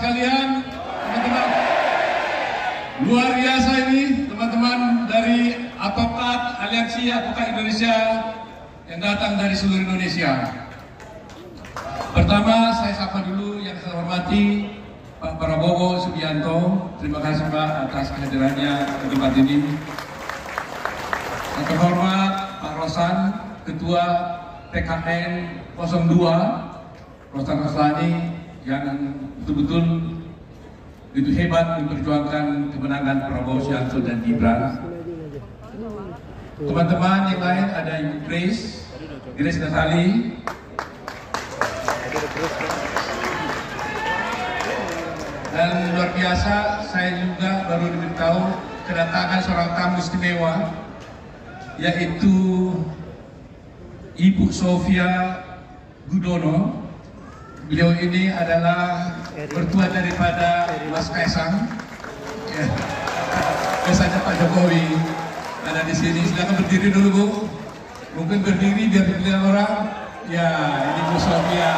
sekalian, teman-teman, luar biasa ini teman-teman dari Advokat Aliansi Advokat Indonesia yang datang dari seluruh Indonesia. Pertama, saya sapa dulu yang saya hormati Pak Prabowo Subianto. Terima kasih Pak atas kehadirannya di tempat ini. Yang terhormat Pak Rosan, Ketua PKN 02, Rosan Roslani, yang betul-betul itu hebat memperjuangkan kemenangan Prabowo Subianto dan Gibran. Teman-teman yang lain ada Ibu Grace Natali, dan luar biasa saya juga baru diberitahu kedatangan seorang tamu istimewa, yaitu Ibu Sofia Gudono. Beliau ini adalah mertua daripada Mas Kaisang. Ya. Biasanya Pak Jokowi ada di sini. Silakan berdiri dulu Bu. Mungkin berdiri biar dilihat orang. Ya, ini Bu Sofia.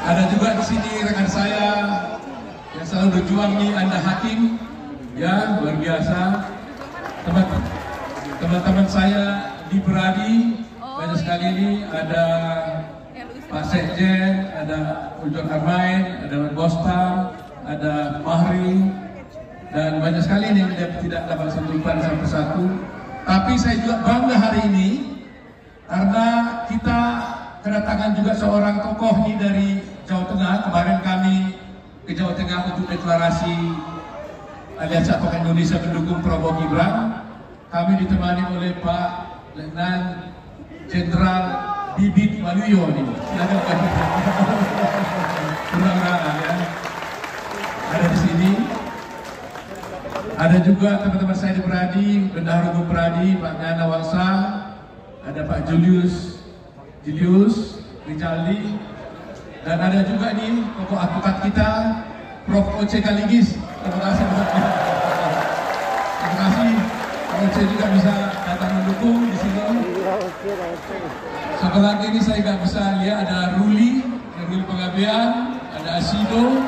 Ada juga di sini rekan saya yang selalu berjuang nih, Anda Hakim. Ya, luar biasa. Teman-teman saya di Beradi, banyak sekali ini ada Pak Sekjen, ada Ujung Armain, ada Bostam, ada Mahri, dan banyak sekali ini yang tidak dapat sentuhan satu-satu. Tapi saya juga bangga hari ini karena kita kedatangan juga seorang tokoh ini dari Jawa Tengah. Kemarin kami ke Jawa Tengah untuk deklarasi Aliansi Advokat Indonesia mendukung Prabowo Gibran. Kami ditemani oleh Pak Letnan Jenderal Bibit Waluyo nih. Silakan Pak. Kurang-kurang ya. Ada di sini. Ada juga teman-teman saya di Beradi, Bendahara Umum Beradi, Pak Nana Wangsa, ada Pak Julius Rizaldi, dan ada juga nih tokoh advokat kita, Prof. Oce Kaligis. Terima kasih banyak. Terima kasih. Oce juga bisa datang mendukung di sini. Satu lagi ini saya nggak bisa lihat, ada Ruli Penggabean, ada Asido,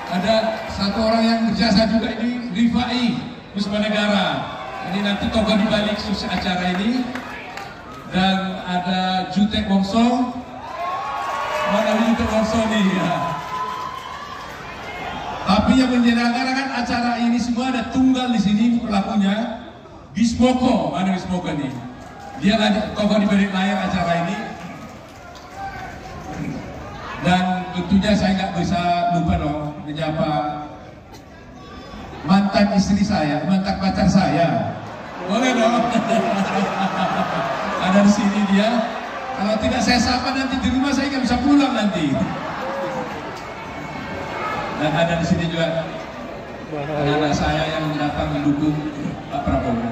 ada satu orang yang berjasa juga ini, Rifai Puspanegara. Ini nanti tokoh di balik sukses acara ini. Dan ada Jutek Wongso. Mana Jutek Wongso nih ya. Tapi yang menyelenggarakan acara ini semua ada tunggal di sini pelakunya. Bismoko, mana Bismoko nih? Dia tokoh di balik layar acara ini. Dan tentunya saya nggak bisa lupa dong menyapa mantan istri saya, mantan pacar saya. Boleh dong. Ada di sini dia. Kalau tidak saya sapa nanti di rumah saya nggak bisa pulang nanti. Dan ada di sini juga anak saya yang datang mendukung Pak Prabowo.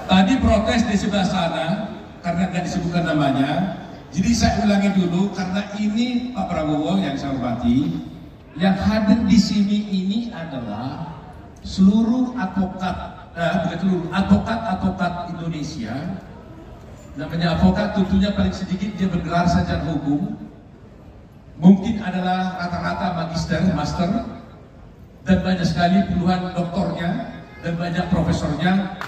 Tadi protes di sebelah sana karena tidak disebutkan namanya. Jadi saya ulangi dulu karena ini Pak Prabowo yang saya hormati. Yang hadir di sini ini adalah seluruh advokat Indonesia. Namanya advokat tentunya paling sedikit dia bergelar sarjana hukum. Mungkin adalah rata-rata magister, master, dan banyak sekali puluhan doktornya dan banyak profesornya.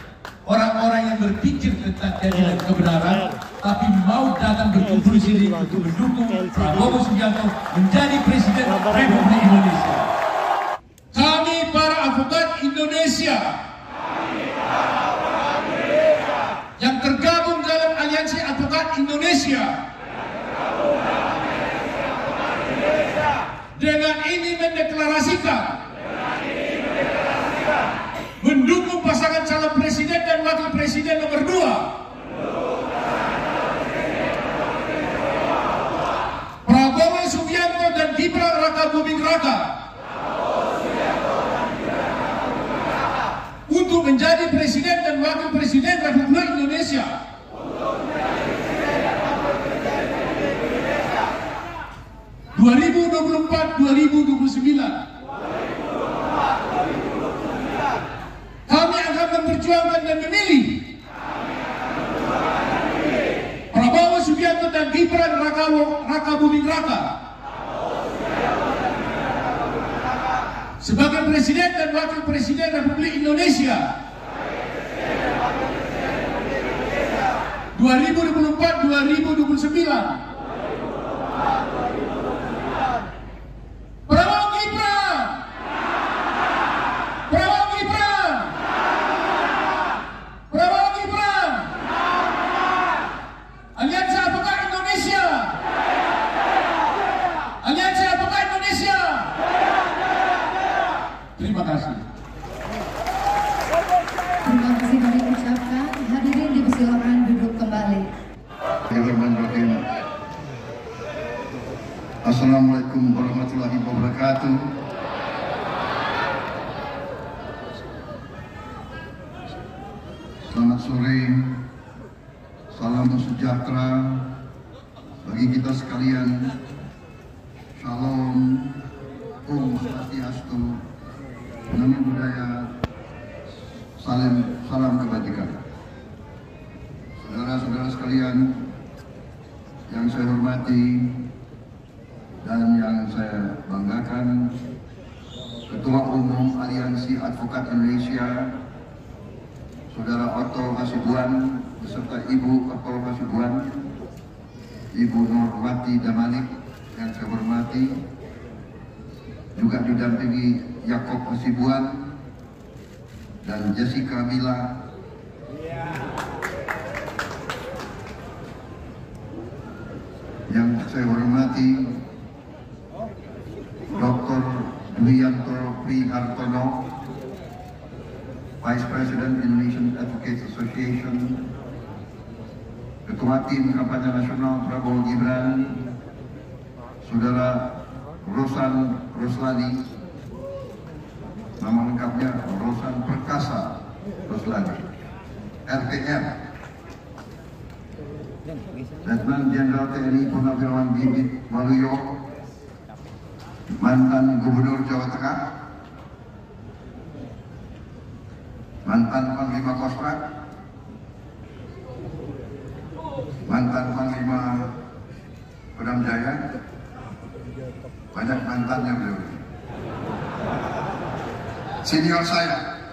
Orang-orang yang berpikir tentang keadilan dan kebenaran, tapi mau datang berkumpul di sini untuk mendukung Prabowo Subianto menjadi Presiden Republik Indonesia. Kami para advokat Indonesia yang tergabung dalam Aliansi Advokat Indonesia dengan ini mendeklarasikan mendukung pasangan calon presiden dan wakil presiden nomor 2 Prabowo Subianto dan Gibran Rakabuming Raka untuk menjadi presiden dan wakil presiden Republik Indonesia. 2024-2029. Kami akan memperjuangkan dan memilih sebagai Presiden dan Wakil Presiden Republik Indonesia 2024-2029. Prabowo Gibran! Prabowo Gibran! Prabowo Gibran! Aliansi Advokat Indonesia! Aliansi Advokat Indonesia! Terima kasih. Terima kasih kami ucapkan. Hadirin dipersilakan duduk kembali. Bismillahirrahmanirrahim. Assalamualaikum warahmatullahi wabarakatuh. Selamat sore. Salam sejahtera bagi kita sekalian. Shalom. Om Swastiastu. Namo Buddhaya. Salam kebajikan. Saudara-saudara sekalian yang saya hormati dan yang saya banggakan, Ketua Umum Aliansi Advokat Indonesia, Saudara Otto Hasibuan beserta Ibu Otto Hasibuan, Ibu Nurwati Damalik yang saya hormati, juga didampingi Yakob Hasibuan dan Jessica Mila, yang saya hormati Dr. Dwianto Prihartono, Vice President Indonesian Advocates Association, Ketua Tim Kampanye Nasional Prabowo Gibran, Saudara Rosan Roslani, nama lengkapnya Rosan Perkasa Roslani, RTR, Letnan Jenderal TNI Purnawirawan Bibit Waluyo, mantan Gubernur Jawa Tengah, mantan Panglima Kostrat, mantan Panglima Kodam Jaya, banyak mantannya beliau. Senior saya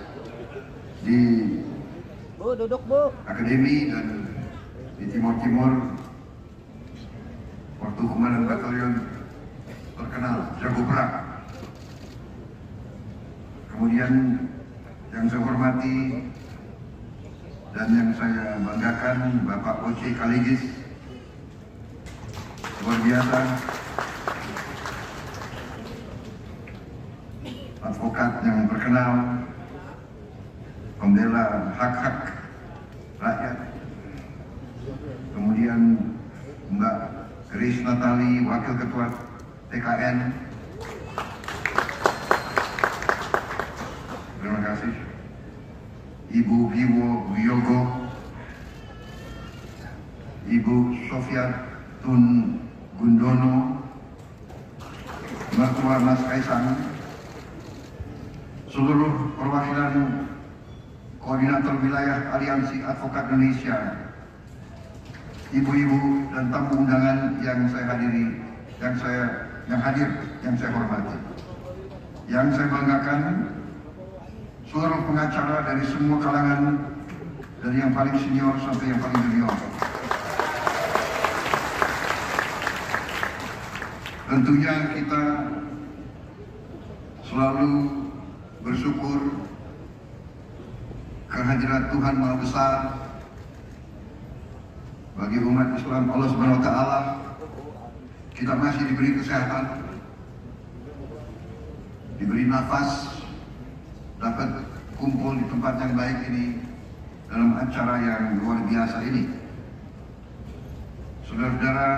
di akademi dan di Timur-Timur, waktu Komandan Batalion terkenal jago perang. Kemudian yang saya hormati dan yang saya banggakan, Bapak Oce Kaligis, luar biasa, advokat yang terkenal, pembela hak-hak rakyat. Kemudian Mbak Grace Natali, Wakil Ketua TKN. Terima kasih. Ibu Viwo Wiyogo, Ibu Sofiatun Gundono, Mertua Mas Kaisang, seluruh perwakilan Koordinator Wilayah Aliansi Advokat Indonesia, ibu-ibu dan tamu undangan yang saya hadiri, yang hadir, yang saya hormati. Yang saya banggakan, seluruh pengacara dari semua kalangan, dari yang paling senior sampai yang paling junior. Tentunya kita selalu bersyukur kehadirat Tuhan Maha Besar bagi umat Islam. Allah Subhanahu wa Ta'ala, kita masih diberi kesehatan, diberi nafas, dapat kumpul di tempat yang baik ini dalam acara yang luar biasa ini. Saudara-saudara,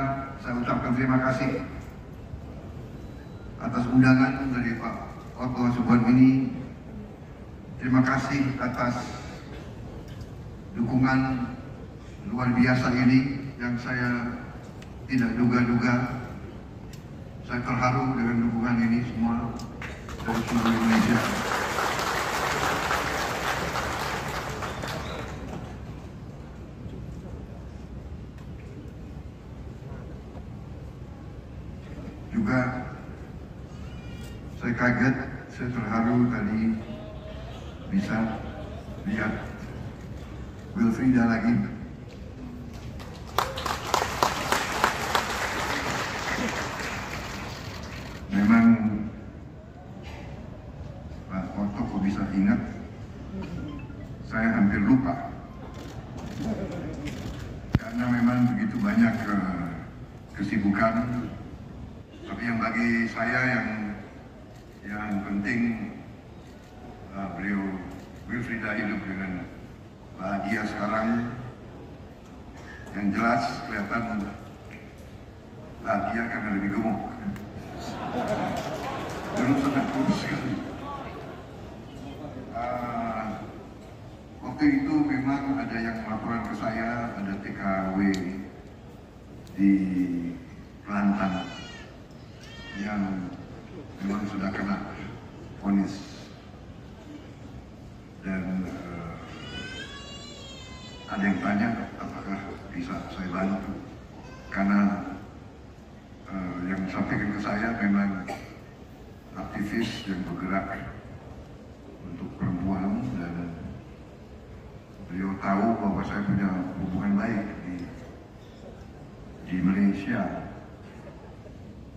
saya ucapkan terima kasih atas undangan dari Pak Otto Hasibuan ini. Terima kasih atas dukungan luar biasa ini yang saya tidak duga-duga. Saya terharu dengan dukungan ini semua dari seluruh Indonesia. Juga saya kaget, saya Saya terharu tadi bisa lihat Wilfrida lagi. Memang Pak Otto kok bisa ingat, saya hampir lupa. Karena memang begitu banyak kesibukan. Tapi yang bagi saya yang penting, beliau Wilfrida hidup dengan bahagia sekarang. Yang jelas kelihatan bahagia karena lebih gemuk. Dulu sangat kurus sekali. Waktu itu memang ada yang melaporan ke saya, ada TKW di Kelantan yang memang sudah kena vonis, dan ada yang tanya apakah bisa saya bantu, karena yang disampaikan ke saya memang aktivis yang bergerak untuk perempuan, dan beliau tahu bahwa saya punya hubungan baik di Malaysia.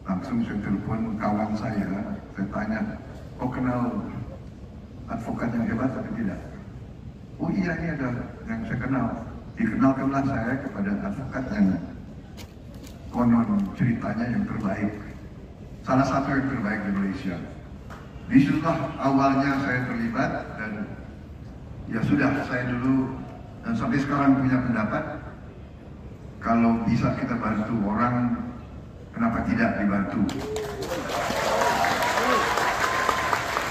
Langsung saya telepon kawan saya tanya, kau kenal advokat yang hebat atau tidak? Oh iya, ini ada yang saya kenal. Dikenalkanlah saya kepada advokat yang konon ceritanya yang terbaik, salah satu yang terbaik di Malaysia. Disitulah awalnya saya terlibat, dan ya sudah, saya dulu dan sampai sekarang punya pendapat, kalau bisa kita bantu orang, kenapa tidak dibantu?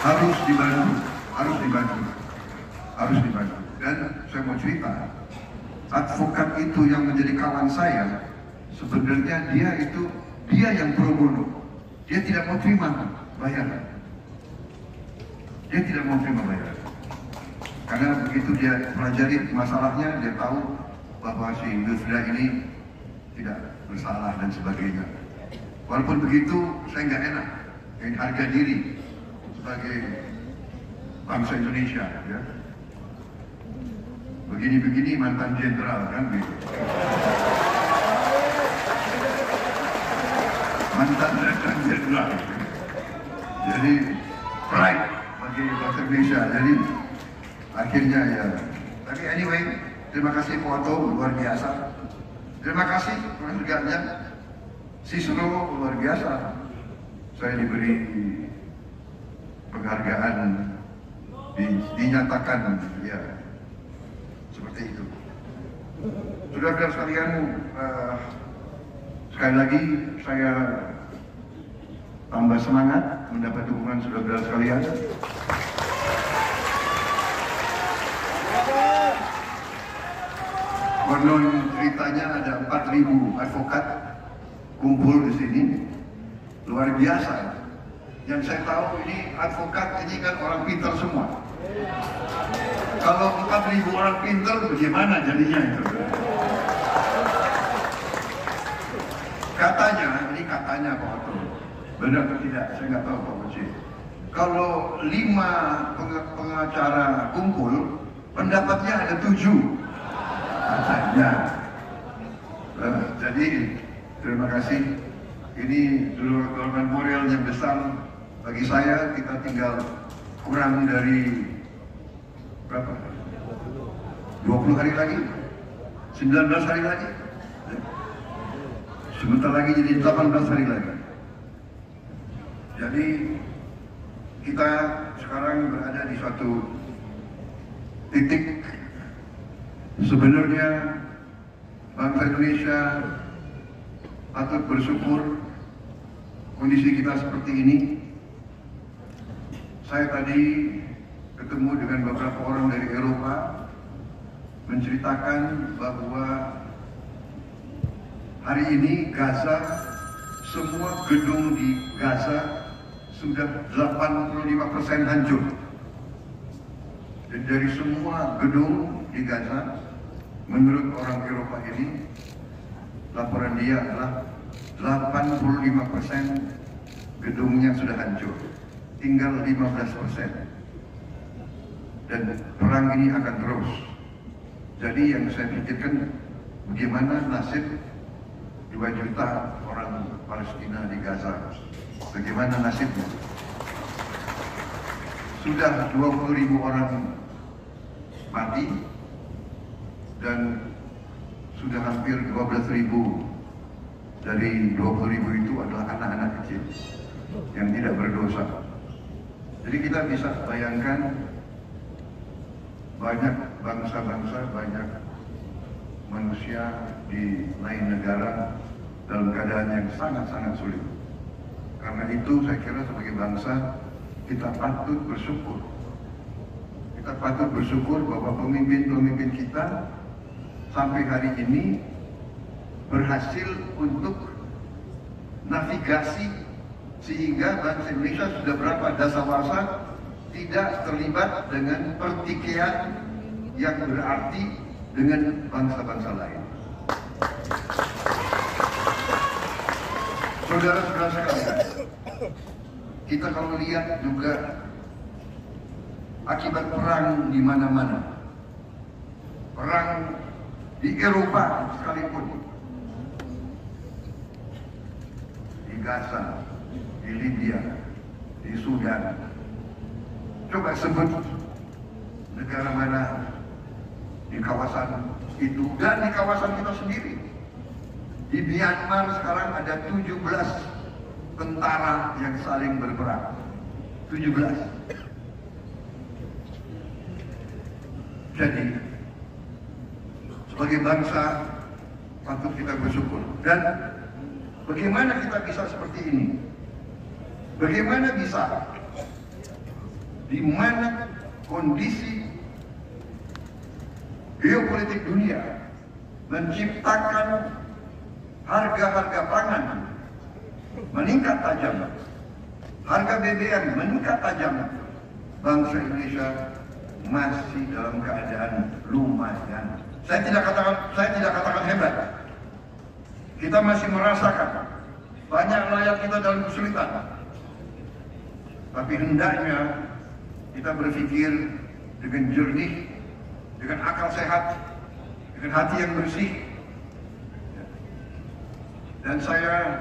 Harus dibantu, harus dibantu, harus dibantu. Dan saya mau cerita, advokat itu yang menjadi kawan saya, sebenarnya dia yang pro bono. Dia tidak mau terima bayaran. Dia tidak mau terima bayaran. Karena begitu dia pelajari masalahnya, dia tahu bahwa si Wilfrida ini tidak bersalah dan sebagainya. Walaupun begitu, saya nggak enak dengan harga diri sebagai bangsa Indonesia, ya. Begini-begini mantan jenderal kan gitu. Mantan jenderal. Jadi pride bagi bangsa Indonesia. Jadi akhirnya ya. Tapi anyway, terima kasih Pak Otto, luar biasa. Terima kasih penghargaannya. Sisro luar biasa. Saya diberi penghargaan, dinyatakan ya seperti itu. Saudara-saudara sekalian, sekali lagi saya tambah semangat mendapat dukungan saudara-saudara sekalian. Konon ceritanya ada 4.000 advokat kumpul di sini, luar biasa. Yang saya tahu ini advokat ini kan orang pintar semua. Kalau 4.000 orang pintar, bagaimana jadinya itu? Katanya, ini katanya Pak Otto, benar atau tidak? Saya nggak tahu Pak Oce. Kalau 5 pengacara kumpul, pendapatnya ada 7. Katanya. Jadi terima kasih. Ini dorongan moral yang besar bagi saya. Kita tinggal kurang dari berapa? 20 hari lagi, 19 hari lagi. Sebentar lagi jadi 18 hari lagi. Jadi kita sekarang berada di suatu titik. Sebenarnya bangsa Indonesia patut bersyukur kondisi kita seperti ini. Saya tadi ketemu dengan beberapa orang dari Eropa, menceritakan bahwa hari ini Gaza, semua gedung di Gaza sudah 85% hancur. Dan dari semua gedung di Gaza, menurut orang Eropa ini, laporan dia adalah 85% gedungnya sudah hancur. tinggal 15%. Dan perang ini akan terus. Jadi yang saya pikirkan, bagaimana nasib 2 juta orang Palestina di Gaza? Bagaimana nasibnya? Sudah 20.000 orang mati dan sudah hampir 12.000 dari 20.000 itu adalah anak-anak kecil yang tidak berdosa. Jadi kita bisa bayangkan banyak bangsa-bangsa, banyak manusia di lain negara dalam keadaan yang sangat-sangat sulit. Karena itu saya kira sebagai bangsa kita patut bersyukur. Kita patut bersyukur bahwa pemimpin-pemimpin kita sampai hari ini berhasil untuk navigasi sehingga bangsa Indonesia sudah berapa dasawarsa tidak terlibat dengan pertikaian yang berarti dengan bangsa-bangsa lain. Saudara-saudara sekalian, kita kalau lihat juga akibat perang di mana-mana, perang di Eropa sekalipun, di Gaza, di Libya, di Sudan. Coba sebut negara mana di kawasan itu dan di kawasan kita sendiri. Di Myanmar sekarang ada 17 tentara yang saling berperang. 17. Jadi sebagai bangsa patut kita bersyukur. Dan bagaimana kita bisa seperti ini? Bagaimana bisa di mana kondisi geopolitik dunia menciptakan harga-harga pangan meningkat tajam, harga BBM meningkat tajam, bangsa Indonesia masih dalam keadaan lumayan. Saya tidak katakan hebat. Kita masih merasakan banyak rakyat kita dalam kesulitan. Tapi hendaknya kita berpikir dengan jernih, dengan akal sehat, dengan hati yang bersih. Dan saya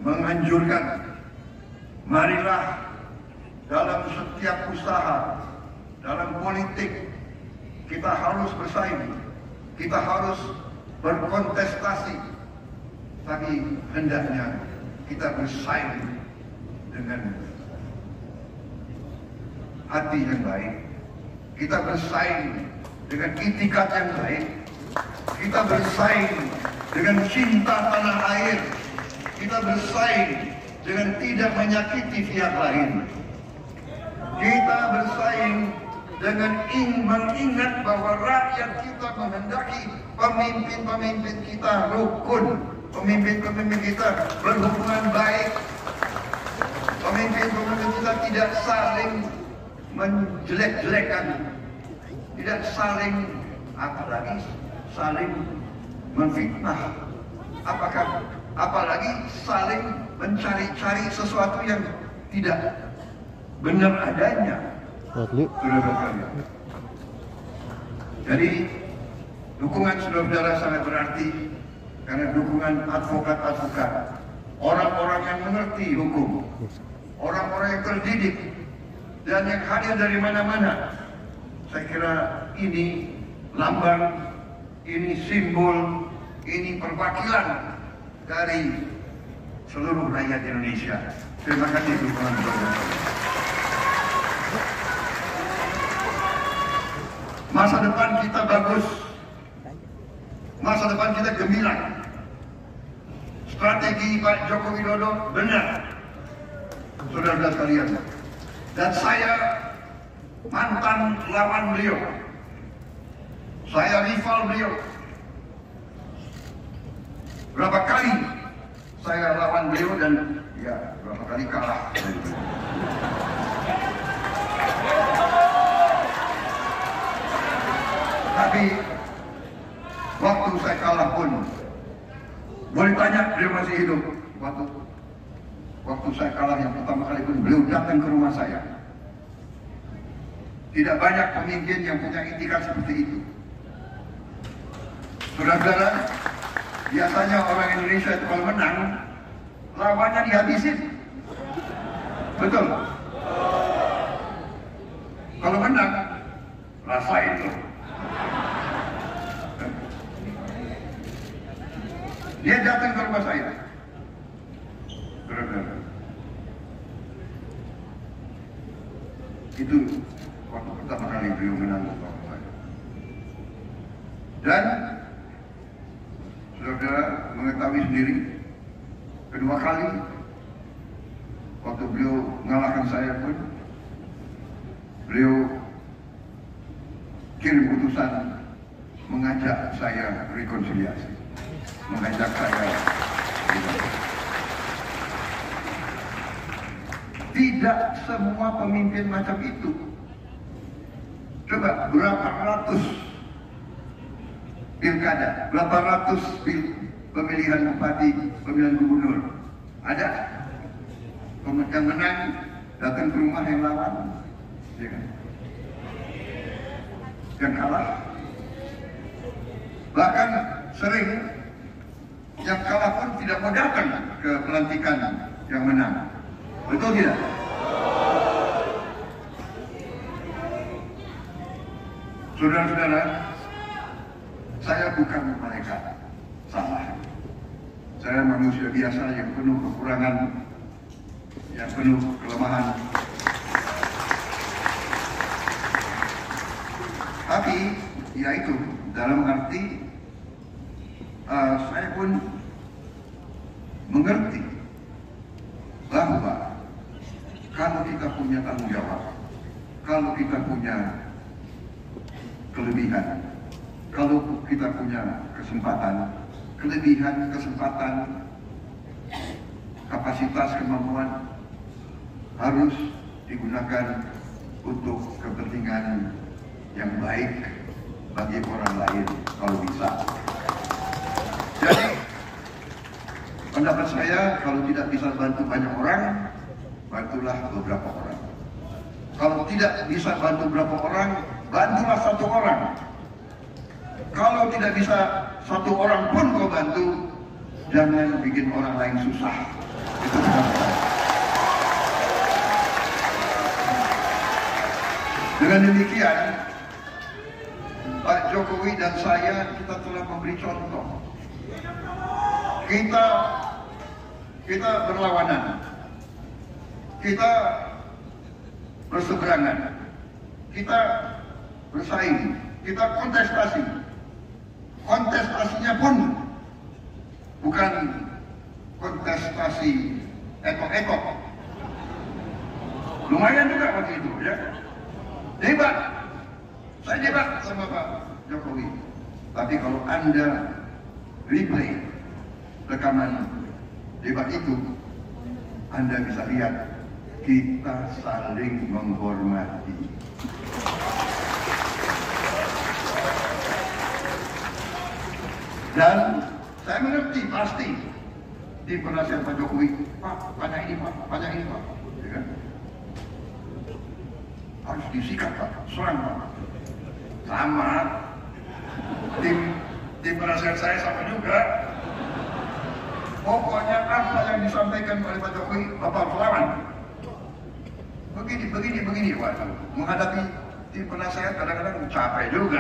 menganjurkan, marilah dalam setiap usaha, dalam politik, kita harus bersaing, kita harus berkontestasi, tapi hendaknya kita bersaing dengan hati yang baik, kita bersaing dengan itikat yang baik, kita bersaing dengan cinta tanah air, kita bersaing dengan tidak menyakiti pihak lain, kita bersaing dengan mengingat bahwa rakyat kita menghendaki pemimpin-pemimpin kita rukun, pemimpin-pemimpin kita berhubungan baik, pemimpin-pemimpin kita tidak saling menjelek-jelekan, tidak saling, apalagi saling menfitnah, apalagi saling mencari-cari sesuatu yang tidak benar adanya. Jadi dukungan saudara-saudara sangat berarti, karena dukungan advokat-advokat, orang-orang yang mengerti hukum, orang-orang yang terdidik dan yang hadir dari mana-mana. Saya kira ini lambang, ini simbol, ini perwakilan dari seluruh rakyat Indonesia. Terima kasih dukungan saudara. Masa depan kita bagus, masa depan kita gemilang. Strategi Pak Joko Widodo benar, saudara-saudara sekalian. Dan saya mantan lawan beliau, saya rival beliau. Berapa kali saya lawan beliau dan ya berapa kali kalah. Tapi waktu saya kalah pun, boleh tanya beliau masih hidup. Waktu saya kalah yang pertama kali pun beliau datang ke rumah saya. Tidak banyak pemimpin yang punya itikat seperti itu. Saudara-saudara, biasanya orang Indonesia itu kalau menang, lawannya dihabisin. Betul? Kalau menang, rasain tuh. Dia datang ke rumah saya. Saudara-saudara, itu waktu pertama kali beliau menang sama saya. Dan saudara mengetahui sendiri, kedua kali waktu beliau mengalahkan saya pun, beliau kirim utusan mengajak saya rekonsiliasi, mengajak saya. Tidak semua pemimpin macam itu. Coba berapa ratus pilkada, berapa ratus pemilihan bupati, pemilihan gubernur, ada yang menang datang ke rumah yang lawan, ya kan? Yang kalah, bahkan sering yang kalah pun tidak mau datang ke pelantikan yang menang. Betul tidak? Saudara-saudara, saya bukan malaikat, salah. Saya manusia biasa yang penuh kekurangan, yang penuh kelemahan. Tapi, ya itu, dalam arti saya pun mengerti bahwa kalau kita punya tanggung jawab, kalau kita punya kelebihan, kalau kita punya kesempatan, kelebihan, kesempatan, kapasitas, kemampuan harus digunakan untuk kepentingan yang baik bagi orang lain kalau bisa. Jadi pendapat saya, kalau tidak bisa bantu banyak orang, bantulah beberapa orang. Kalau tidak bisa bantu beberapa orang, bantulah satu orang. Kalau tidak bisa satu orang pun kau bantu, jangan bikin orang lain susah. Itu pendapat saya. Dengan demikian, Pak Jokowi dan saya, kita telah memberi contoh. Kita berlawanan, kita berseberangan, kita bersaing, kita kontestasi. Kontestasinya pun bukan kontestasi etok-etok. Lumayan juga waktu itu, ya. Debat, saya debat sama Pak Jokowi. Tapi kalau Anda replay rekaman debat itu, Anda bisa lihat kita saling menghormati. Dan saya mengerti pasti tim penasihat Pak Jokowi, Pak, banyak ini Pak, banyak ini Pak, ya kan? Harus disikat Pak, serang Pak. Sama tim penasihat saya sama juga. Pokoknya apa yang disampaikan oleh Pak Jokowi, Bapak lawan. Begini, waduh. Menghadapi tim penasehat kadang-kadang capek juga.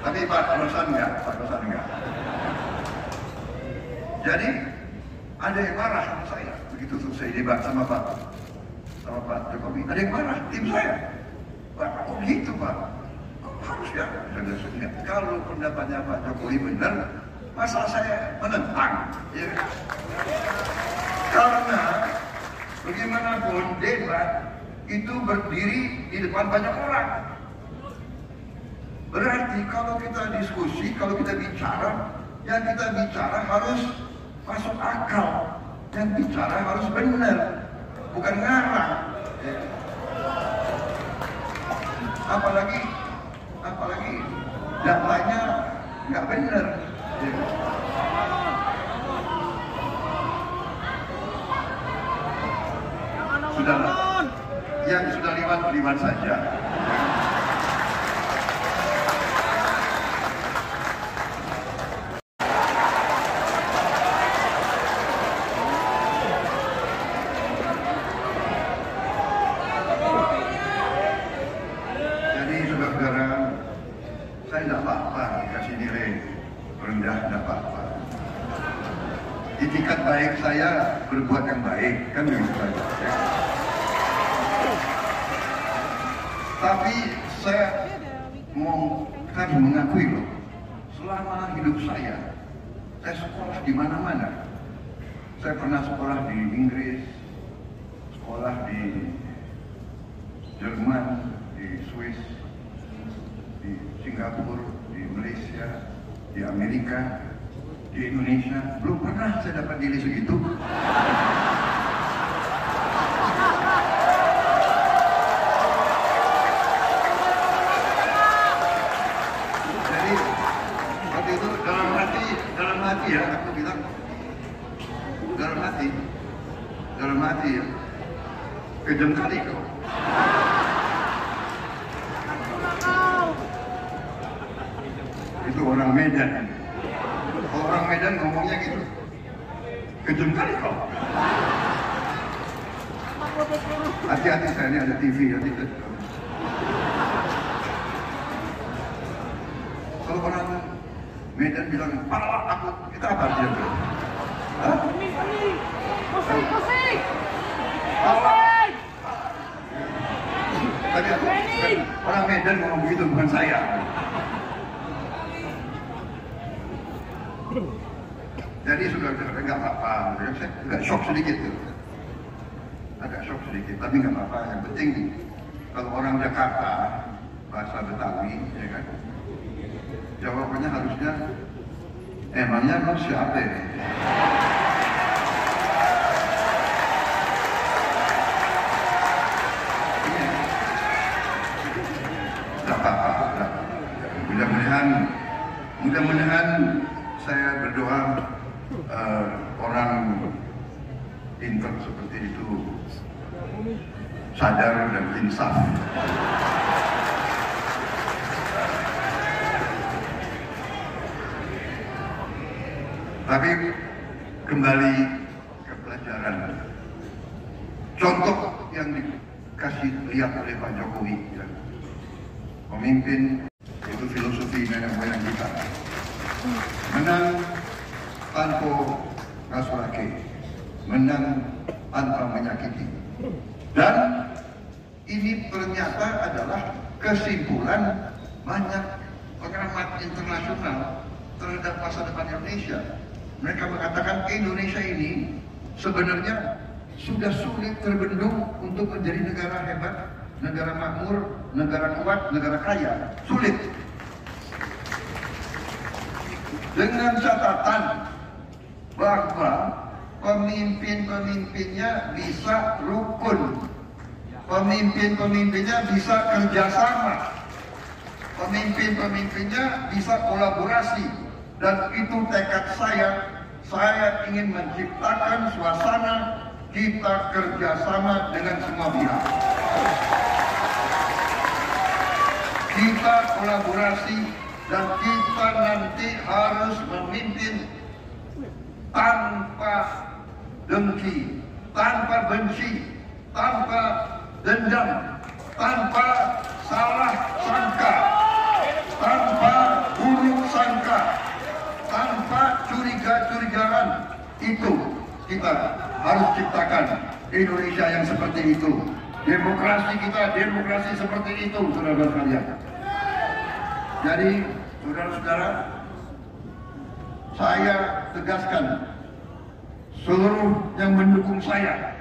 Tapi Pak Rosan enggak. Jadi ada yang marah sama saya begitu selesai debat sama Pak Jokowi. Ada yang marah tim saya. Pak, kok gitu Pak? Harusnya kalau pendapatnya Pak Jokowi benar, masa saya menentang? Ya. Karena bagaimanapun debat itu berdiri di depan banyak orang. Berarti kalau kita diskusi, kalau kita bicara, yang kita bicara harus masuk akal, yang bicara harus benar, bukan ngarang. Ya. Apalagi datanya nggak benar. Ya. Sudahlah, yang sudah lewat saja. Jadi saudara-saudara, saya tidak apa-apa dikasih nilai rendah, tidak apa-apa. Itikat baik saya berbuat yang baik, kan begitu saja. Ya. Tapi saya harus mengakui loh, selama hidup saya sekolah di mana-mana. Saya pernah sekolah di Inggris, sekolah di Jerman, di Swiss, di Singapura, di Malaysia, di Amerika, di Indonesia. Belum pernah saya dapat nilai segitu. Jadi waktu itu dalam hati ya, aku bilang dalam hati ya, kejam kali kau. Itu orang Medan. Kalau orang Medan ngomongnya gitu, kejam kali kau. Hati-hati, saya ini ada TV nanti. Kalau orang Medan bilang, "Palak aku," kita apa dia bilang? Hah? Pusing. Palak. Tadi aku, orang Medan ngomong begitu, bukan saya. Jadi sudah nggak apa-apa, saya agak shock sedikit tuh. Agak shock sedikit, tapi nggak apa-apa. Yang penting kalau orang Jakarta bahasa Betawi, ya kan, jawabannya harusnya emangnya lo siapa ya? Nggak apa-apa. Mudah-mudahan saya berdoa orang pintar seperti itu sadar dan insaf. Tapi kembali ke pelajaran. Contoh yang dikasih lihat oleh Pak Jokowi, ya. Pemimpin itu filosofi nenek moyang kita. Menang tanpa ngasurake, menang tanpa menyakiti. Dan ini ternyata adalah kesimpulan banyak pengamat internasional terhadap masa depan Indonesia. Mereka mengatakan Indonesia ini sebenarnya sudah sulit terbendung untuk menjadi negara hebat, negara makmur, negara kuat, negara kaya. Sulit. Dengan catatan bahwa pemimpin-pemimpinnya bisa rukun, pemimpin-pemimpinnya bisa kerjasama, pemimpin-pemimpinnya bisa kolaborasi, dan itu tekad saya ingin menciptakan suasana kita kerjasama dengan semua pihak, kita kolaborasi, dan kita nanti harus memimpin tanpa dengki, tanpa benci, tanpa dendam, tanpa salah sangka, tanpa buruk sangka, tanpa curiga-curigaan. Itu kita harus ciptakan Indonesia yang seperti itu. Demokrasi kita, demokrasi seperti itu, saudara-saudara sekalian. Jadi, saudara-saudara, saya tegaskan seluruh yang mendukung saya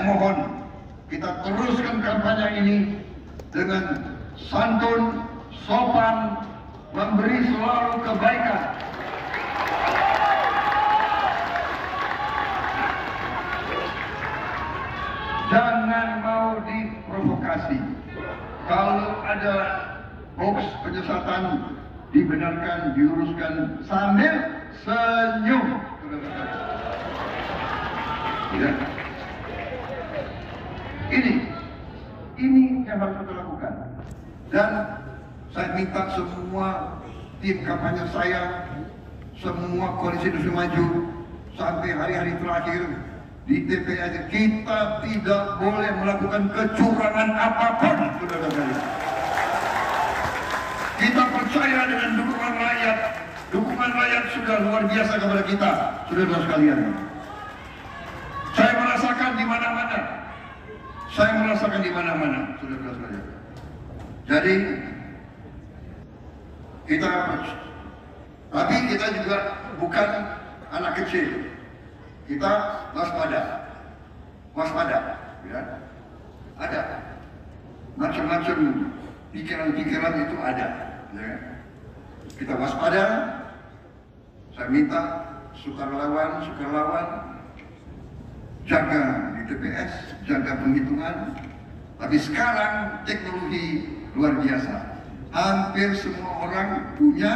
mohon kita teruskan kampanye ini dengan santun, sopan, memberi selalu kebaikan. Jangan mau diprovokasi. Kalau ada hoax penyesatan, dibenarkan, diluruskan sambil senyum. Ya. yang harus kita lakukan. Dan saya minta semua tim kampanye saya, semua koalisi Indonesia Maju, sampai hari-hari terakhir di TPS kita tidak boleh melakukan kecurangan apapun, saudara-saudara. Kita percaya dengan dukungan rakyat. Dukungan rakyat sudah luar biasa kepada kita, saudara sekalian. Saya merasakan di mana-mana. Saya merasakan di mana-mana, saudara sekalian. Jadi tapi kita juga bukan anak kecil. Kita waspada, ya. Ada macam-macam pikiran-pikiran itu ada. Ya. Kita waspada. Saya minta sukarelawan, jaga di TPS, jaga penghitungan. Tapi sekarang teknologi luar biasa. Hampir semua orang punya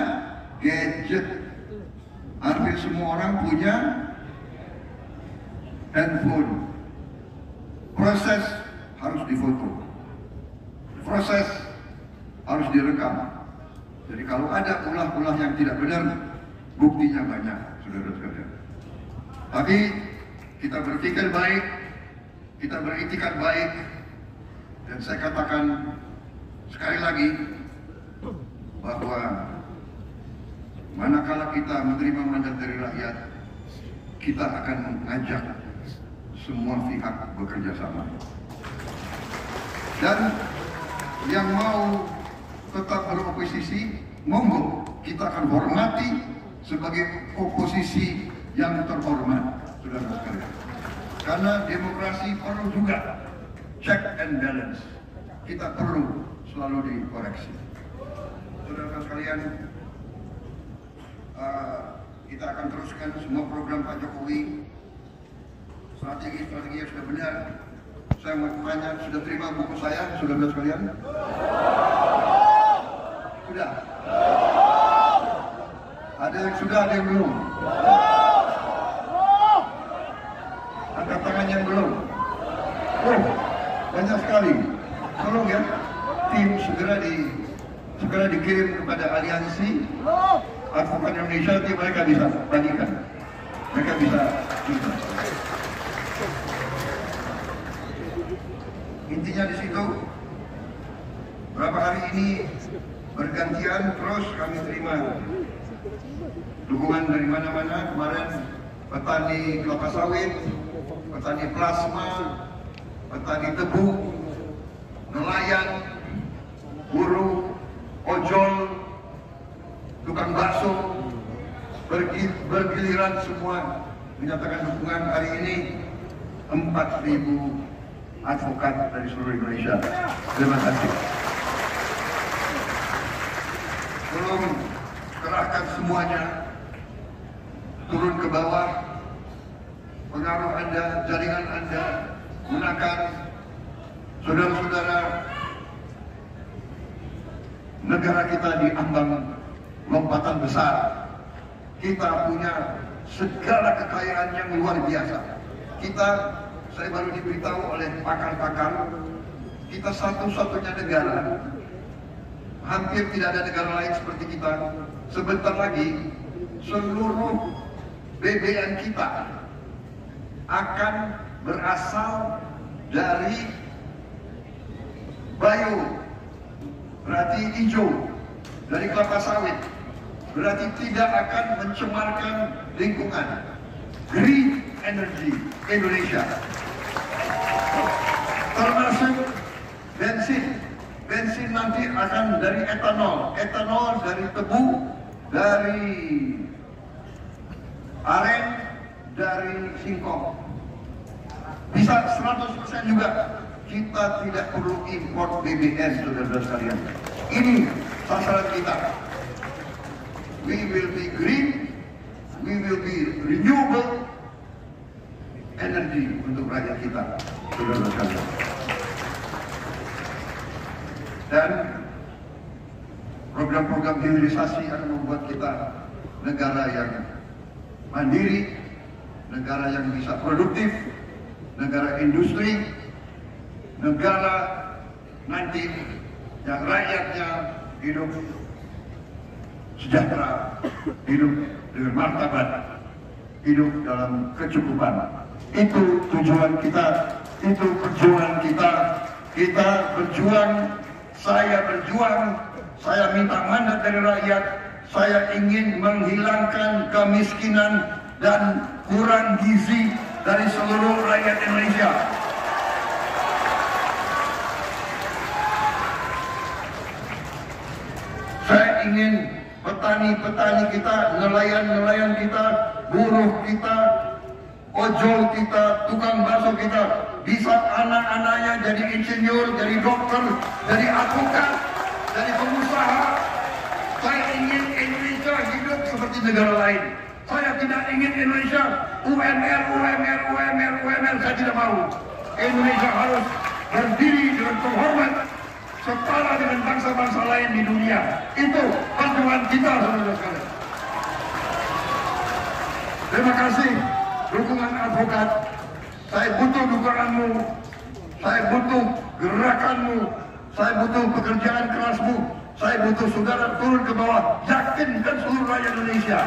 gadget. Hampir semua orang punya handphone. Proses harus difoto. Proses harus direkam. Jadi kalau ada ulah-ulah yang tidak benar, buktinya banyak, saudara-saudara. Tapi kita berpikir baik, kita beriktikad baik, dan saya katakan sekali lagi bahwa manakala kita menerima mandat dari rakyat, kita akan mengajak semua pihak bekerja sama. Dan yang mau tetap beroposisi, monggo, kita akan hormati sebagai oposisi yang terhormat, saudara sekalian. Karena demokrasi perlu juga check and balance. Kita perlu selalu dikoreksi. Saudara sekalian, kita akan teruskan semua program Pak Jokowi. Strategi yang sudah benar. Saya mau tanya, sudah terima buku saya, saudara sekalian? Sudah? Ada yang sudah, ada yang belum? Angkat tangan yang belum? Oh, banyak sekali. Tolong ya, tim segera dikirim kepada aliansi Advokat Indonesia, nanti mereka bisa bagikan. Mereka bisa. Intinya di situ, berapa hari ini bergantian terus kami terima dukungan dari mana-mana. Kemarin petani kelapa sawit, petani plasma, petani tebu, nelayan, buruh, ojol, tukang bakso, bergiliran semua menyatakan dukungan. Hari ini 4.000 advokat dari seluruh Indonesia. Terima kasih. Tolong kerahkan semuanya, turun ke bawah, pengaruh Anda, jaringan Anda, gunakan. Saudara-saudara, negara kita diambang lompatan besar. Kita punya segala kekayaan yang luar biasa. Saya baru diberitahu oleh pakar-pakar, kita satu-satunya negara, hampir tidak ada negara lain seperti kita. Sebentar lagi seluruh BBM kita akan berasal dari bio, berarti hijau, dari kelapa sawit, berarti tidak akan mencemarkan lingkungan. Green energy Indonesia, termasuk bensin nanti akan dari etanol dari tebu, dari aren, dari singkong. Bisa 100% juga. Kita tidak perlu impor BBM, saudara-saudara sekalian. Ini sasaran kita. We will be green, we will be renewable energy untuk rakyat kita, saudara-saudara sekalian. Dan program-program hilirisasi akan membuat kita negara yang mandiri, negara yang bisa produktif, negara industri, negara nanti yang rakyatnya hidup sejahtera, hidup dengan martabat, hidup dalam kecukupan. Itu tujuan kita, itu perjuangan kita. Kita berjuang, saya berjuang, saya minta mandat dari rakyat. Saya ingin menghilangkan kemiskinan dan kurang gizi dari seluruh rakyat Indonesia. Saya ingin petani-petani kita, nelayan-nelayan kita, buruh kita, ojol kita, tukang bakso kita, bisa anak-anaknya jadi insinyur, jadi dokter, jadi advokat, jadi pengusaha. Saya ingin Indonesia hidup seperti negara lain. Saya tidak ingin Indonesia UMR. Saya tidak mau. Indonesia harus berdiri dengan terhormat, setara dengan bangsa-bangsa lain di dunia. Itu perjuangan kita, saudara sekalian. Terima kasih dukungan advokat. Saya butuh dukunganmu. Saya butuh gerakanmu. Saya butuh pekerjaan kerasmu. Saya butuh saudara turun ke bawah, yakinkan seluruh rakyat Indonesia.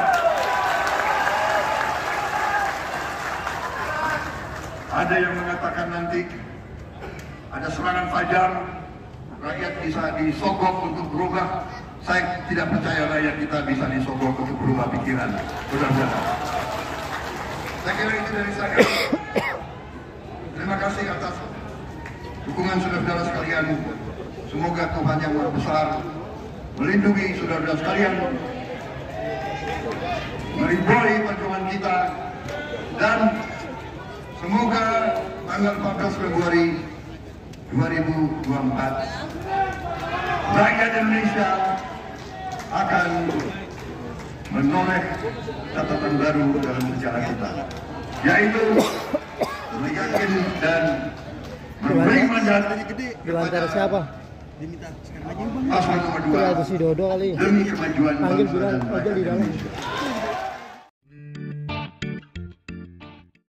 Ada yang mengatakan nanti ada serangan fajar, rakyat bisa disogok untuk berubah. Saya tidak percaya rakyat kita bisa disogok untuk berubah pikiran. Saudara-saudara, saya kira itu dari saya. Terima kasih atas dukungan saudara-saudara sekalian. Semoga Tuhan yang Maha Besar melindungi saudara-saudara sekalian, meridhoi perjuangan kita, dan semoga tanggal 14 Februari 2024 rakyat Indonesia akan menoreh catatan baru dalam sejarah kita, yaitu meyakin dan memberi mandat kepada siapa? paslon nomor 2 si Dodo kali. demi kemajuan Panggil bangsa bilang dan aja rakyat di dalam. Indonesia.